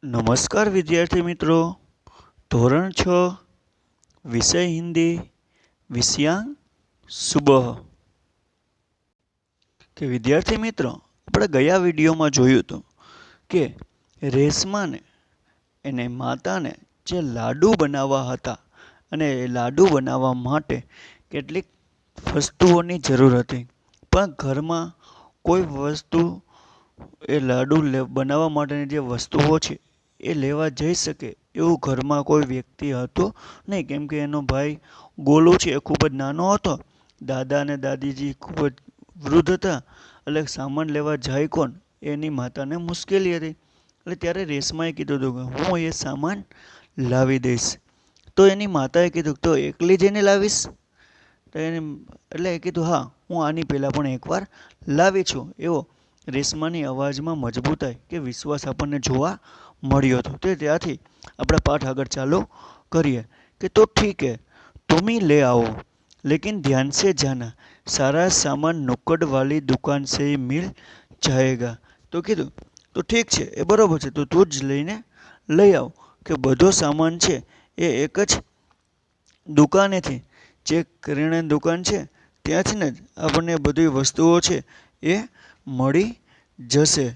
નમસ્કાર વિદ્યાર્થી મિત્રો, ધોરણ 6 વિષય હિન્દી વિષયાંક સુબહ કે વિદ્યાર્થી મિત્રો, આપણે ગયા વિડીયોમાં જોયું હતું કે રેશમાને એને માતાને જે લાડુ બનાવવા હતા અને એ લાડુ બનાવવા માટે કેટલીક વસ્તુઓની જરૂર હતી, પણ ઘરમાં કોઈ વસ્તુ એ લાડુ બનાવવા માટેની જે વસ્તુઓ છે એ લેવા જઈ શકે એવું ઘરમાં કોઈ વ્યક્તિ હતો નહીં, કેમ કે એનો ભાઈ ગોલુ છે એ ખૂબ જ નાનો હતો. દાદા અને દાદીજી ખૂબ જ વૃદ્ધ હતા, એટલે સામાન લેવા જાય કોણ, એની માતાને મુશ્કેલી હતી. એટલે ત્યારે રેશમાએ કીધું હતું કે હું એ સામાન લાવી દઈશ. તો એની માતાએ કીધું તો એકલી જઈને લાવીશ? તો એને એટલે એ કીધું હા, હું આની પહેલાં પણ એકવાર લાવી છું. એવો રેશમાની અવાજમાં મજબૂતાઈ કે વિશ્વાસ આપણને જોવા મળ્યો હતો. તે ત્યાંથી આપણા પાઠ આગળ ચાલુ કરીએ કે તો ઠીક है तुम ही ले आओ, लेकिन ध्यान से जाना, सारा सामान नुक्कड़ वाली दुकान से ही मिल जाएगा. તો કીધું તો ઠીક છે, એ બરાબર છે, તો તું જ લઈને લઈ આવ કે બધો સામાન છે એ એક જ દુકાનેથી, જે કરિયાણાની દુકાન છે ત્યાંથી ને જ આપણને બધી વસ્તુઓ છે એ મળી જશે.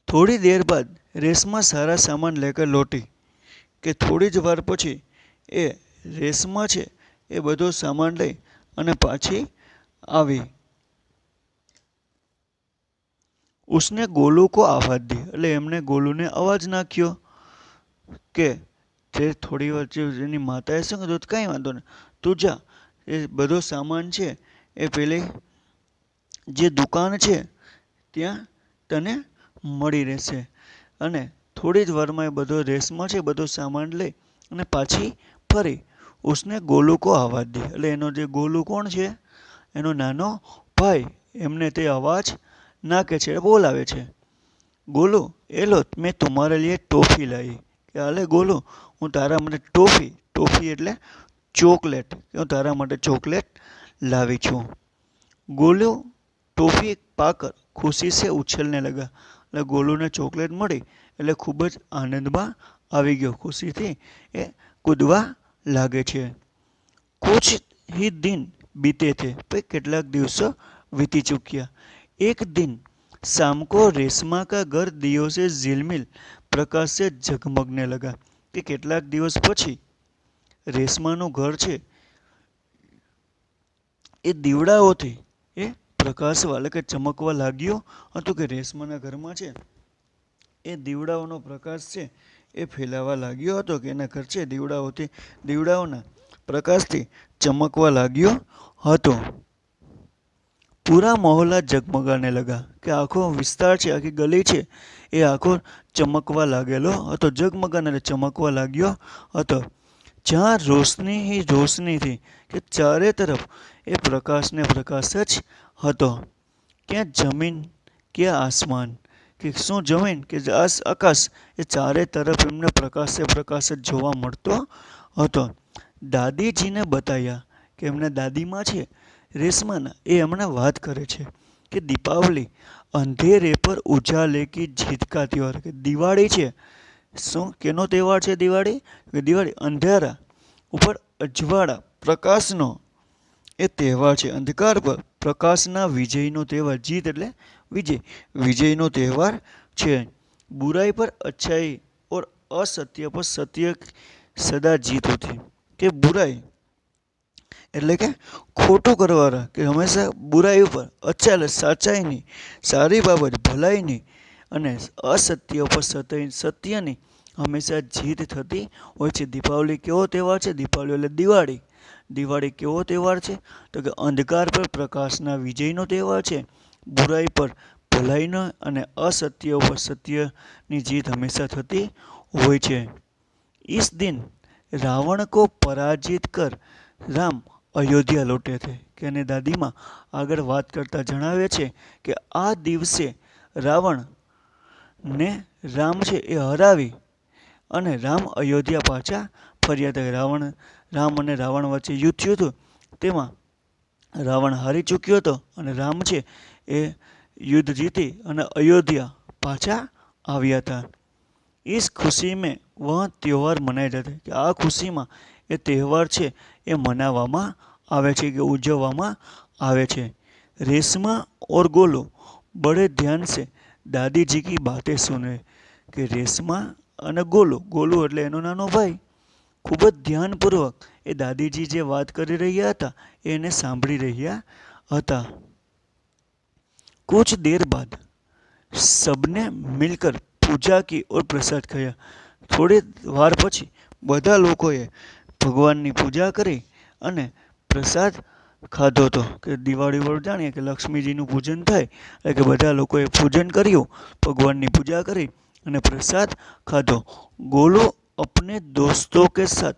थोड़ी देर बाद रेशमा सारा सामान लेकर लौटी કે થોડી જ વાર પછી એ રેશમા છે એ બધો સામાન લઈ અને પાછી આવી. उसने गोलू को आवाज दी, એટલે એમને ગોલુને અવાજ નાખ્યો કે જે થોડી વાર એની માતાએ શું કીધું, કાંઈ વાંધો નહીં, તું જા, એ બધો સામાન છે એ પેલી જે દુકાન છે ત્યાં તને મળી રહેશે. અને થોડી જ વારમાં એ બધો રેશમા છે બધો સામાન લઈ અને પાછી ફરી. उसने गोलू को आवाज दी, એટલે એનો જે ગોલુ કોણ છે, એનો નાનો ભાઈ, એમને તે અવાજ નાખે છે, બોલાવે છે. गोलू એ લો, મેં તમારા लिए टॉफी लाई, કે હાલે ગોલુ, હું તારા માટે ટોફી એટલે ચોકલેટ, હું તારા માટે ચોકલેટ લાવી છું. गोलू टॉफी पाकर खुशी से उछलने लगा, એટલે ગોલુને ચોકલેટ મળી એટલે ખૂબ જ આનંદમાં આવી ગયો, ખુશીથી એ કૂદવા લાગે છે. कुछ ही दिन बीते थे, પછી કેટલાક દિવસો વીતી ચૂક્યા. एक दिन शाम को रेशमा का घर दियो से झिलमिल प्रकाश से जगमगने लगा, કે કેટલાક દિવસ પછી રેશમાનું ઘર છે એ દીવડાઓથી એ પ્રકાશવા એટલે કે ચમકવા લાગ્યો હતું, કે રેશમાના ઘરમાં છે એ દીવડાઓનો પ્રકાશ છે એ ફેલાવા લાગ્યો હતો, કે એના ઘર છે દીવડાઓના પ્રકાશથી ચમકવા લાગ્યો હતો. પૂરા મોહલ્લા જગમગાને લગા, કે આખો વિસ્તાર છે, આખી ગલી છે એ આખો ચમકવા લાગેલો હતો, જગમગાને એટલે ચમકવા લાગ્યો હતો. જ્યાં રોશની ही રોશની थी, કે ચારે તરફ એ પ્રકાશને પ્રકાશ જ હતો. ક્યાં જમીન ક્યાં આસમાન, કે શું જમીન કે આકાશ, એ ચારે તરફ એમને પ્રકાશ જ જોવા મળતો હતો. દાદીજીને બતાવ્યા, કે એમના દાદીમાં છે રેશમાના, એ હમણાં વાત કરે છે કે દીપાવલી અંધેરે પર ઉજાલે કી જીત કા ત્યોહાર, કે દિવાળી છે, શું કેનો તહેવાર છે દિવાળી, કે દિવાળી અંધેરા ઉપર અજવાળા પ્રકાશનો એ તહેવાર છે, અંધકાર પર પ્રકાશના વિજયનો તહેવાર, જીત એટલે વિજય, વિજયનો તહેવાર છે. बुराई पर अच्छाई और असत्य पर सत्य सदा जीत होती, કે બુરાઈ એટલે કે ખોટું કરવાના, કે હંમેશા બુરાઈ ઉપર, અચ્છા એટલે સાચાઈની, સારી બાબત ભલાઈની, અને અસત્ય ઉપર સત્યની હંમેશા જીત થતી હોય છે. દીપાવલી કેવો તહેવાર છે, દીપાવલી એટલે દિવાળી. દિવાળી કેવો તહેવાર છે, તો કે અંધકાર પર પ્રકાશના વિજયનો તહેવાર છે, બુરાઈ પર ભલાઈનો અને અસત્ય ઉપર સત્યની જીત હંમેશા થતી હોય છે. इस दिन रावण को पराजित कर राम अयोध्या लौटे थे, કે એને દાદીમાં આગળ વાત કરતા જણાવે છે કે આ દિવસે રાવણને રામ છે એ હરાવી અને રામ અયોધ્યા પાછા ફર્યા હતા. રામ અને રાવણ વચ્ચે યુદ્ધ થયું હતું, તેમાં રાવણ હારી ચૂક્યો હતો અને રામ છે એ યુદ્ધ જીતી અને અયોધ્યા પાછા આવ્યા था। इस खुशी में वह त्यौहार मनाया जाता है कि आ खुशी में ये त्यौहार છે એ મનાવવામાં આવે છે કે ઉજવવામાં આવે છે। रेशमा और गोलू बड़े ध्यान से दादी जी की बातें सुने कि रेशमा અને गोलू એટલે એનો નાનો ભાઈ ખૂબ જ ધ્યાનપૂર્વક એ દાદીજી જે વાત કરી રહ્યા હતા એને સાંભળી રહ્યા હતા। कुछ देर बाद सबने मिलकर पूजा की और प्रसाद खाया। थोड़ी वार पछी बधा लोकोए भगवाननी पूजा करी अने प्रसाद खाधो तो कि दिवाળી पर जाणीए कि लक्ष्मीजीनुं पूजन थाय એટલે કે બધા લોકોએ પૂજન કર્યું, ભગવાનની પૂજા કરી અને પ્રસાદ ખાધો। गोलू अपने दोस्तों के साथ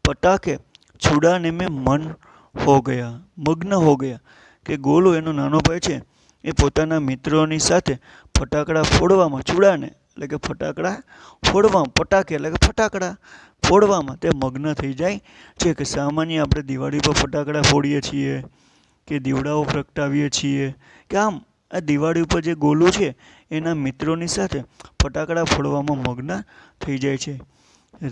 पटाखे छुड़ाने में मग्न हो गया कि गोलू एनो नानो भाई छे એ પોતાના મિત્રોની સાથે ફટાકડા ફોડવામાં છૂડાને એટલે કે ફટાકડા ફોડવામાં પટાકે એટલે કે ફટાકડા ફોડવામાં તે મગ્ન થઈ જાય છે કે સામાન્ય આપણે દિવાળી પર ફટાકડા ફોડીએ છીએ કે દીવડાઓ પ્રગટાવીએ છીએ કે આમ આ દિવાળી ઉપર જે ગોલું છે એના મિત્રોની સાથે ફટાકડા ફોડવામાં મગ્ન થઈ જાય છે।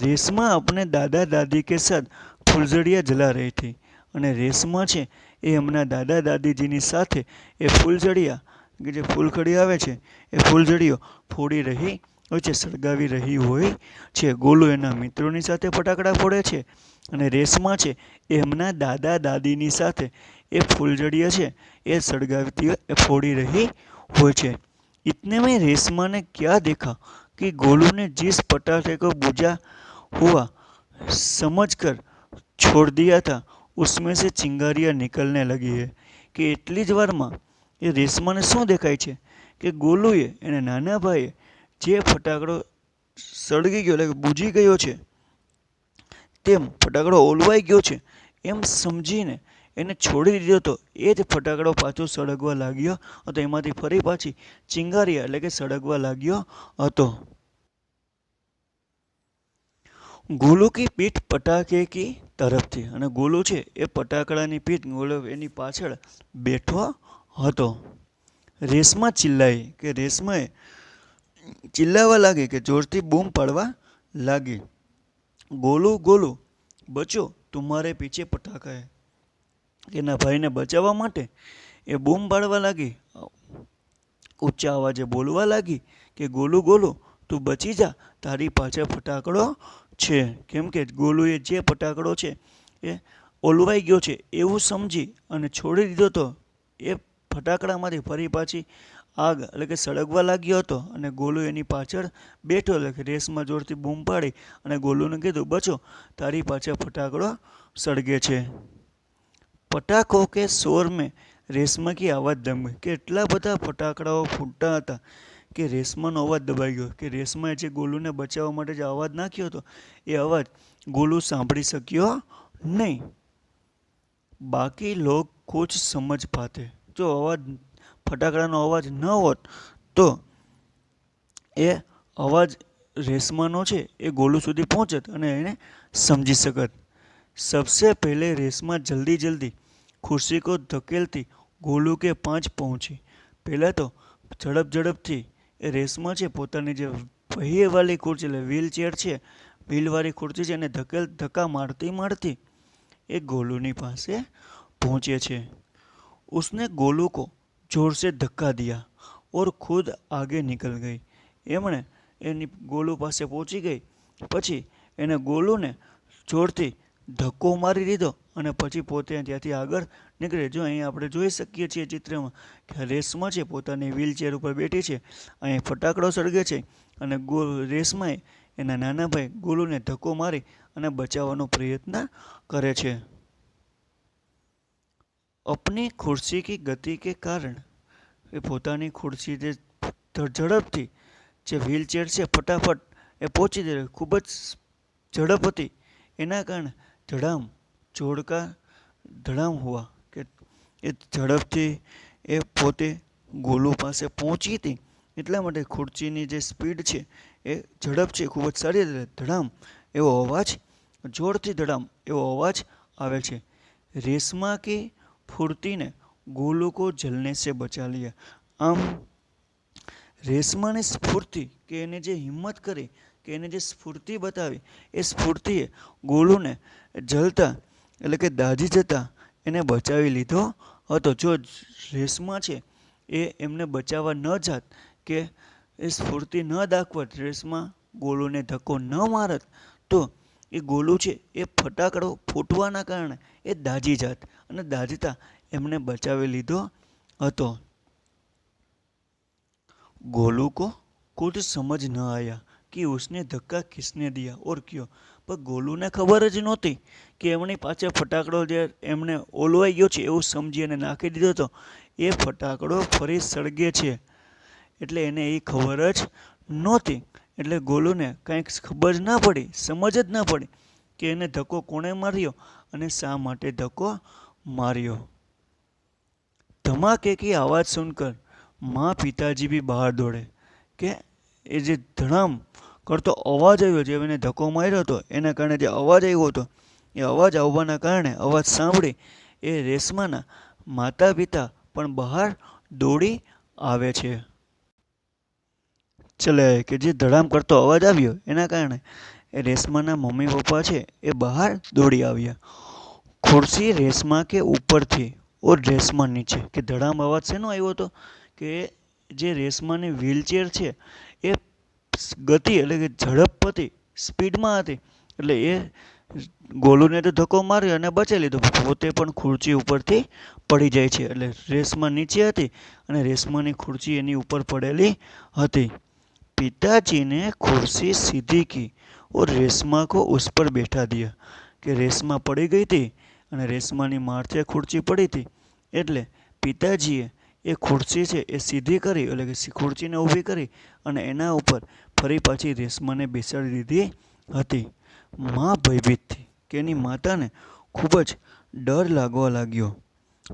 રેશમા अपने दादा दादी के साथ फुलझड़ियाँ जला रही थी અને રેશમા છે એ એમના દાદા દાદીજીની સાથે એ ફૂલઝડીયા કે જે ફૂલખડી આવે છે એ ફૂલઝડીઓ ફોડી રહી હોય છે, સળગાવી રહી હોય છે। ગોલુ એના મિત્રોની સાથે ફટાકડા ફોડે છે અને રેશમા છે એ એમના દાદા દાદીની સાથે એ ફૂલઝડીયા છે એ સળગાવતી એ ફોડી रही હોય છે। इतने में रेशमा ने क्या देखा कि गोलू ने जिस पटाखे को बुझा हुआ समझकर छोड़ दिया था उसमें से चिंगारियाँ निकलने लगी है कि એટલી જ વારમાં એ રેશમાને શું દેખાય છે કે ગોલુએ એને નાના ભાઈએ જે ફટાકડો સળગી ગયો એટલે કે બુજી ગયો છે તેમ ફટાકડો ઓલવાઈ ગયો છે એમ સમજીને એને છોડી દીધો તો એ જ ફટાકડો પાછો સળગવા લાગ્યો હતો, એમાંથી ફરી પાછી ચિંગારીયા એટલે કે સળગવા लाग्यो હતો। गोलू की पीठ पटाखे की तरफ थी અને ગોલુ છે એ ફટાકડાની પીઠ ગોલુ એની પાછળ બેઠો હતો। રેશમા ચિલ્લાઈ કે રેશમાએ ચિલ્લાવા લાગી કે જોરથી બૂમ પાડવા લાગી। गोलू गोलू बचो तुम्हारे पीछे पटाखा है એના ભાઈને બચાવવા માટે એ બૂમ પાડવા લાગી, ઊંચા અવાજે બોલવા લાગી કે ગોલુ ગોલુ તું બચી જા, તારી પાછળ ફટાકડો છે। કેમ કે ગોલુએ જે ફટાકડો છે એ ઓલવાઈ ગયો છે એવું સમજી અને છોડી દીધો તો એ ફટાકડામાંથી ફરી પાછી આગ એટલે કે સળગવા લાગ્યો હતો અને ગોલુ એની પાછળ બેઠો એટલે કે રેસમાં જોરથી બૂમ પાડી અને ગોલુને કીધું બચો તારી પાછળ ફટાકડો સળગે છે। पटाखों के शोर में रेशमा की आवाज़ दब गई कि એટલા બધા ફટાકડાઓ ફૂટતા હતા કે રેશમાનો અવાજ દબાઈ ગયો કે રેશમાએ જે ગોલુને બચાવવા માટે જે અવાજ નાખ્યો હતો એ અવાજ ગોલુ સાંભળી શક્યો નહીં। બાકી લોગ कुछ समझ पाते જો અવાજ ફટાકડાનો અવાજ ન હોત તો એ અવાજ રેશમાનો છે એ ગોલુ સુધી પહોંચત અને એને સમજી શકત। सबसे पहले रेशमा जल्दी जल्दी खुर्सी को धकेलती गोलू के पास पहुंची। पहला तो झड़प झड़प थी ए रेशमा છે પોતાની જે વહીવાળી ખુરશી એટલે વ્હીલ ચેર છે વ્હીલવાળી ખુરશી છે એને ધક્કા મારતી મારતી એ गोलूની પાસે પહોંચે છે। उसने गोलू को जोर से धक्का दिया और खुद आगे निकल गई। એમણે એની गोलू પાસે પહોંચી ગઈ પછી એને गोलूને જોરથી ધક્કો મારી દીધો અને પછી પોતે ત્યાંથી આગળ નીકળે। જો અહીં આપણે જોઈ શકીએ છીએ ચિત્રમાં કે રેશમા છે પોતાની વ્હીલચેર ઉપર બેઠી છે, અહીં ફટાકડો સળગે છે અને રેશમાએ એના નાના ભાઈ ગોલુને ધક્કો મારી અને બચાવવાનો પ્રયત્ન કરે છે। अपनी खुर्सी की गति के कारण એ પોતાની ખુરશી જે ઝડપથી જે વ્હીલચેર છે ફટાફટ એ પહોંચી દે ખૂબ જ ઝડપ હતી એના કારણે ધડામ જોડકા ધડામ हुआ કે એ ઝડપથી એ પોતે ગોલુ પાસે પહોંચી હતી એટલા માટે ખુરશીની જે સ્પીડ છે એ ઝડપ છે ખૂબ જ સારી રીતે ધડામ એવો અવાજ જોરથી ધડામ એવો અવાજ આવે છે। રેશમા की फुर्ती ने गोलू को जलने से बचा लिया। आम રેશમાની સ્ફૂર્તિ કે એને જે હિંમત કરી કે એને જે સ્ફૂર્તિ બતાવી એ સ્ફૂર્તિએ ગોલુને જલતા એટલે કે દાઝી જતા એને બચાવી લીધો હતો. જો રેશમા છે એ એમને બચાવવા ન જાત કે એ સ્ફૂર્તિ ન દાખવત, રેશમા ગોલુને ધક્કો ન મારત તો એ ગોલું છે એ ફટાકડો ફૂટવાના કારણે એ દાઝી જાત અને દાઝતા એમને બચાવી લીધો હતો. गोलू को कुछ समझ न आया कि उसने धक्का किसने दिया और क्यों. पर गोलू ने खबर ज नहोती कि एमनी पाछे फटाकड़ो जे एमने ओलवाई गयो छे एवुं समजी अने नाखी दीधो तो ए फटाकड़ो फरी सळगे छे एटले एने ए खबर ज नहोती. एटले गोलूने कांई खबर न पड़ी, समज ज न पड़ी कि एने धक्को कोणे मार्यो अने शा माटे धक्को मार्यो. धमाके की आवाज़ सुनकर माँ पिताजी भी बहार दौड़े કે એ જે ધડામ કરતો અવાજ આવ્યો જે એને ધક્કો માર્યો હતો એના કારણે જે અવાજ આવ્યો હતો એ અવાજ આવવાના કારણે અવાજ સાંભળી એ રેશમાના માતા પિતા પણ બહાર દોડી આવે છે. ચલે કે જે ધડામ કરતો અવાજ આવ્યો એના કારણે એ રેશમાના મમ્મી પપ્પા છે એ બહાર દોડી આવ્યા. ખુરશી રેશમા કે ઉપરથી और રેશમા નીચે કે ધડામ અવાજ શેનો આવ્યો હતો કે જે રેશમાની વ્હીલચેર છે એ ગતિ એટલે કે ઝડપથી સ્પીડમાં હતી એટલે એ ગોલુને તો ધક્કો માર્યો અને બચાવી લીધો, પોતે પણ ખુરશી ઉપરથી પડી જાય છે. એટલે રેશમા નીચે હતી અને રેશમાની ખુરશી એની ઉપર પડેલી હતી. पिताजी ने कुर्सी सीधी की और रेशमा को उस पर बैठा दिया कि रेशमा पड़ी गई थी અને રેશમાની માથે ખુરશી પડી હતી એટલે પિતાજીએ એ ખુરશી છે એ સીધી કરી એટલે કે ખુરશીને ઊભી કરી અને એના ઉપર ફરી પાછી રેશમાને બેસાડી દીધી હતી. માં ભયભીત થઈ કે એની માતાને ખૂબ જ ડર લાગવા લાગ્યો,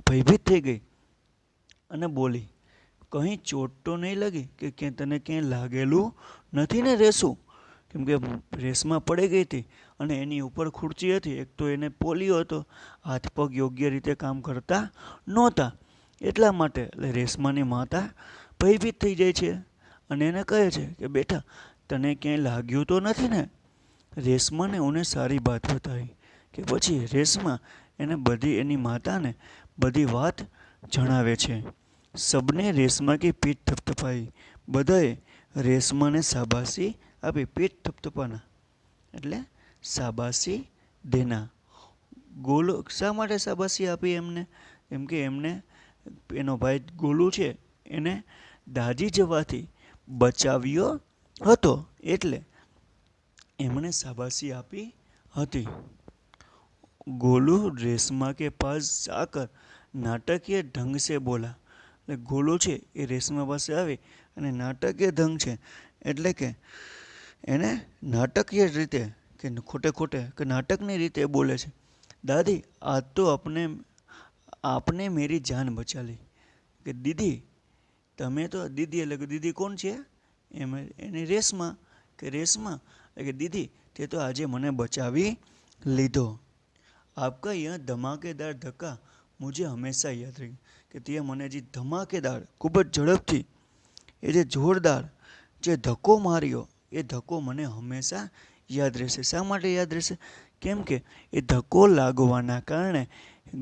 ભયભીત થઈ ગઈ અને બોલી, કંઈ ચોટ તો નહીં લાગી કે તને ક્યાંય લાગેલું નથી ને રેશું? કેમ કે રેશમા પડી ગઈ હતી અને એની ઉપર ખુરશી હતી. એક તો એને પોલિયો હતો, હાથ પગ યોગ્ય રીતે કામ કરતા નહોતા એટલા માટે એટલે રેશમાની માતા ભયભીત થઈ જાય છે અને એને કહે છે કે બેટા તને ક્યાંય લાગ્યું તો નથી ને? રેશમા ने उन्हें सारी बात बताई કે પછી રેશમા એને બધી એની માતાને બધી વાત જણાવે છે. सबने रेशमा की पीठ थपथपाई, બધાએ રેશમાને શાબાશી આપી. પીઠ થપથપાના એટલે શાબાશી દેના. ગોલુ શા માટે શાબાશી આપી એમને? કેમ કે એમને એનો ભાઈ ગોલુ છે એને દાઝી જવાથી બચાવ્યો હતો એટલે એમણે શાબાશી આપી હતી. गोलू रेशमा के पास जाकर नाटकीय ढंग से बोला. ગોલુ છે એ રેશમા પાસે આવી અને નાટકીય ઢંગ છે એટલે કે એને નાટકીય રીતે કે ખોટે ખોટે કે નાટકની રીતે બોલે છે, દાદી આજ તો આપને મેરી જાન બચા લી. કે દીદી તમે તો, દીદી એટલે કે દીદી કોણ છે? એની રેશમા કે રેશમા એટલે કે દીદી તે તો આજે મને બચાવી લીધો. આપકા यह धमाकेदार धक्का मुझे हमेशा याद रहेगा. કે તે મને જે ધમાકેદાર ખૂબ જ ઝડપથી એ જે જોરદાર જે ધક્કો માર્યો એ ધક્કો મને હંમેશા યાદ રહેશે. શા માટે યાદ રહેશે? કેમ કે એ ધક્કો લાગવાના કારણે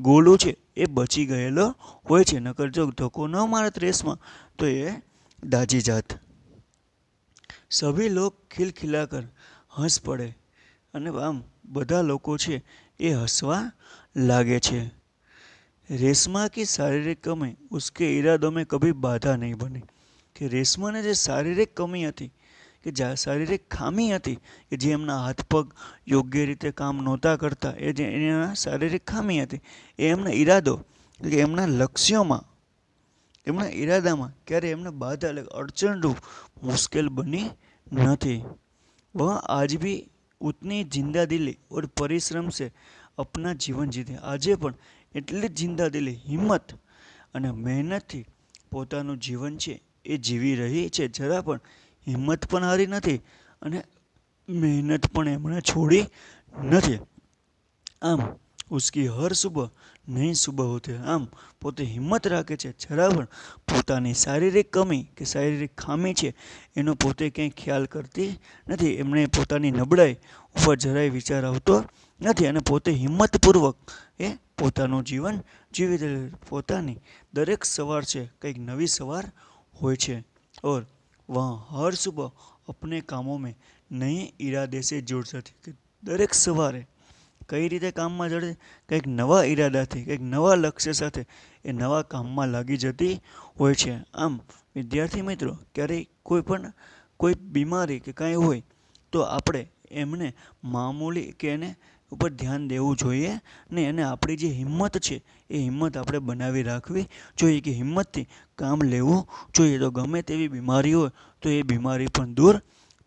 ગોલુ છે એ બચી ગયેલો હોય છે, નકર જો ધક્કો ન મારત રેશમા તો એ દાઝી જાત. સભી લોગ ખિલખિલાકર હંસ પડે અને આમ બધા લોકો છે એ હસવા લાગે છે. रेशमा की शारीरिक कमी उसके इरादों में कभी बाधा नहीं बनी. કે રેશમાને જે શારીરિક કમી હતી કે શારીરિક ખામી હતી કે જે એમના હાથ પગ યોગ્ય રીતે કામ નહોતા કરતા, એ જે એના શારીરિક ખામી હતી એ એમના ઈરાદો કે એમના લક્ષ્યોમાં એમના ઈરાદામાં ક્યારે એમને બાધા એટલે અડચણરૂપ મુશ્કેલ બની નથી. वह आज भी उतनी जिंदा दिली और परिश्रम से अपना जीवन जीते. આજે પણ એટલી જ જિંદાદિલી, હિંમત અને મહેનતથી પોતાનું જીવન છે એ જીવી રહી છે. જરા પણ હિંમત પણ હારી નથી અને મહેનત પણ એમણે છોડી નથી. આમ उसकी हर सुबह नई सुबह होती है। આમ પોતે હિંમત રાખે છે, જરા પણ પોતાની શારીરિક કમી કે શારીરિક ખામી છે એનો પોતે કંઈ ખ્યાલ કરતી નથી. એમને પોતાની નબળાઈ ઉપર જરાય વિચાર આવતો નથી અને પોતે હિંમતપૂર્વક પોતાનું જીવન જીવી દે. પોતાની દરેક સવાર છે કંઈક નવી સવાર હોય છે. और वह हर सुबह अपने कामों में नए इरादे से जुड़ जाती कि દરેક સવારે કઈ રીતે કામમાં જોડે, કંઈક નવા ઈરાદાથી, કંઈક નવા લક્ષ્ય સાથે એ નવા કામમાં લાગી જતી હોય છે. આમ વિદ્યાર્થી મિત્રો, ક્યારેય કોઈ બીમારી કે કાંઈ હોય તો આપણે એમને મામૂલી કે એને ઉપર ધ્યાન દેવું જોઈએ ને. અને આપણી જે હિંમત છે એ હિંમત આપણે બનાવી રાખવી જોઈએ કે હિંમતથી કામ લેવું જોઈએ. તો ગમે તેવી બીમારી હોય તો એ બીમારી પણ દૂર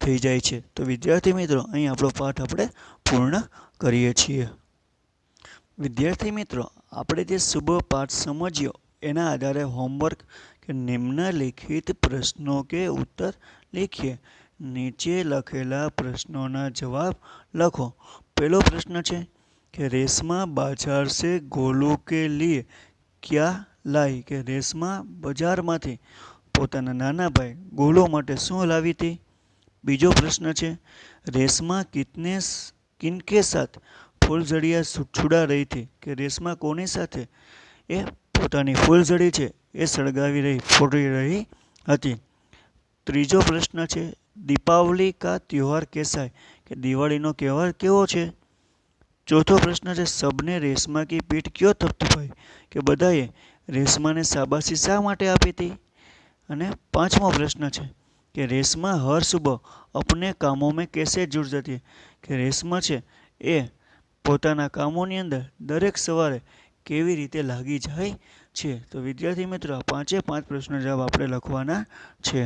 થઈ જાય છે. તો વિદ્યાર્થી મિત્રો, અહીં આપણો પાઠ આપણે પૂર્ણ કરીએ છીએ. વિદ્યાર્થી મિત્રો, આપણે જે સુબહ પાઠ સમજ્યો એના આધારે હોમવર્ક કે નિમ્નલિખિત પ્રશ્નો કે ઉત્તર લીખીએ. નીચે લખેલા પ્રશ્નોના જવાબ લખો. પહેલો પ્રશ્ન છે કે રેશમા બાજાર સે ગોલू के लिए क्या लाई, કે રેશમા બજારમાંથી પોતાના નાના ભાઈ ગોલू માટે શું લાવી હતી. બીજો પ્રશ્ન છે રેશમા किनके साथ फूलझड़ियाँ छुड़ा रही थी, કે રેશમા કોની સાથે એ પોતાની ફૂલઝડી છે એ સળગાવી ફોડી રહી હતી. ત્રીજો પ્રશ્ન છે दीपावली का त्योहार कैसा है, કે દિવાળીનો તહેવાર કેવો છે. ચોથો પ્રશ્ન છે सबने रेशमा की पीठ क्यों थपथपाई, કે બધાએ રેશમાને શાબાશી શા માટે આપી હતી. અને પાંચમો પ્રશ્ન છે कि रेशमा हर सुबह अपने कामों में कैसे जुड़ जाती है, કે રેશમા છે એ પોતાના કામોની અંદર દરેક સવારે કેવી રીતે લાગી જાય છે. તો વિદ્યાર્થી મિત્રો, આ 5 પ્રશ્નો જવાબ આપણે લખવાના છે.